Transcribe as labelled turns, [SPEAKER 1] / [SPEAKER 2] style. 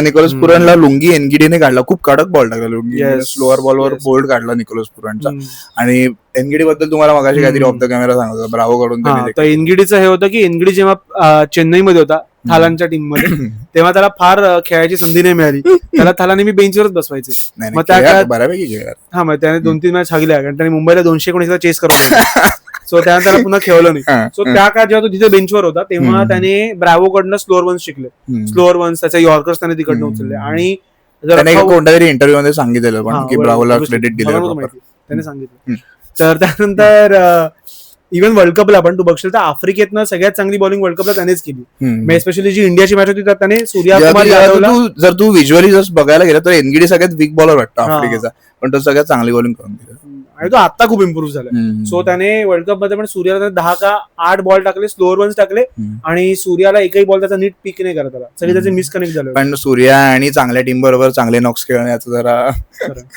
[SPEAKER 1] Nicolas पुराणला lungi एनगिडीने काढला, खूप कडक बॉल टाकला लुंगी,
[SPEAKER 2] Yes,
[SPEAKER 1] स्लोअर बॉलवर
[SPEAKER 2] yes.
[SPEAKER 1] बोल्ड काढला निकोलस पुराणचा. आणि एनगिडी बद्दल तुम्हाला मगाशी काहीतरी ऑफ द कॅमेरा सांगत होता, ब्रावो कडून
[SPEAKER 2] हा,
[SPEAKER 1] त्यांनी
[SPEAKER 2] तर एनगिडीचं हे होतं की एनगिडी जेव्हा चेन्नईमध्ये होता थालांच्या टीम मध्ये, तेव्हा त्याला फार खेळायची संधी नाही मिळाली. त्याला थाला नेहमी बेंचवरच बसवायचे.
[SPEAKER 1] नाही,
[SPEAKER 2] मग
[SPEAKER 1] नाही,
[SPEAKER 2] त्या
[SPEAKER 1] खेळा,
[SPEAKER 2] काळात-
[SPEAKER 1] बऱ्यापैकी खेळा.
[SPEAKER 2] हा, मग त्याने 2-3 मॅच हागल्या, कारण त्याने मुंबईला 219 चेस करून सो त्यानंतर त्याला पुन्हा खेळलं नाही.
[SPEAKER 1] हा,
[SPEAKER 2] सो
[SPEAKER 1] हा.
[SPEAKER 2] त्या काळात जेव्हा तो तिथे बेंचवर होता, तेव्हा त्याने ब्रॅव्हो कडनं स्लोअर वन्स शिकले. स्लोअर वन्स, त्याच्या यॉर्कर्स त्याने तिकडनं उचलले. आणि जर
[SPEAKER 1] त्याने
[SPEAKER 2] अख्खा-
[SPEAKER 1] कोणत्या तरी इंटरव्ह्यू मध्ये सांगितलेलं
[SPEAKER 2] हा,
[SPEAKER 1] पण की
[SPEAKER 2] बरोबर,
[SPEAKER 1] ब्रावोला
[SPEAKER 2] obviously.
[SPEAKER 1] क्रेडिट
[SPEAKER 2] मला
[SPEAKER 1] दिलं
[SPEAKER 2] नव्हतं
[SPEAKER 1] proper.
[SPEAKER 2] माहिती. त्याने सांगितलं. तर त्यानंतर इव्हन वर्ल्ड कपला पण तू बघशील तर आफ्रिकेतनं सगळ्यात चांगली बॉलिंग वर्ल्ड कपला त्यानेच केली. स्पेशली जी इंडियाची मॅच होती त्यात त्याने सूर्यकुमार यादवला,
[SPEAKER 1] जर तू व्हिज्युअली जर बघायला गेलं तर एनगिडी सगळ्यात वीक बॉलर वाटतो
[SPEAKER 2] हा.
[SPEAKER 1] आफ्रिकेचा, पण तो सगळ्यात चांगली बॉलिंग करून दिली.
[SPEAKER 2] आणि तो आता खूप इम्प्रूव्ह झाला. सो त्याने वर्ल्ड कप मध्ये पण सूर्याला 10 का 8 बॉल टाकले, स्लोअर वन्स टाकले, आणि सूर्याला एकही बॉल त्याचा नीट पिक नाही करत आला. सगळे त्याचे मिसकनेक्ट झाले.
[SPEAKER 1] पण सूर्या आणि चांगल्या टीम बरोबर चांगले नॉक्स खेळण्याचं जरा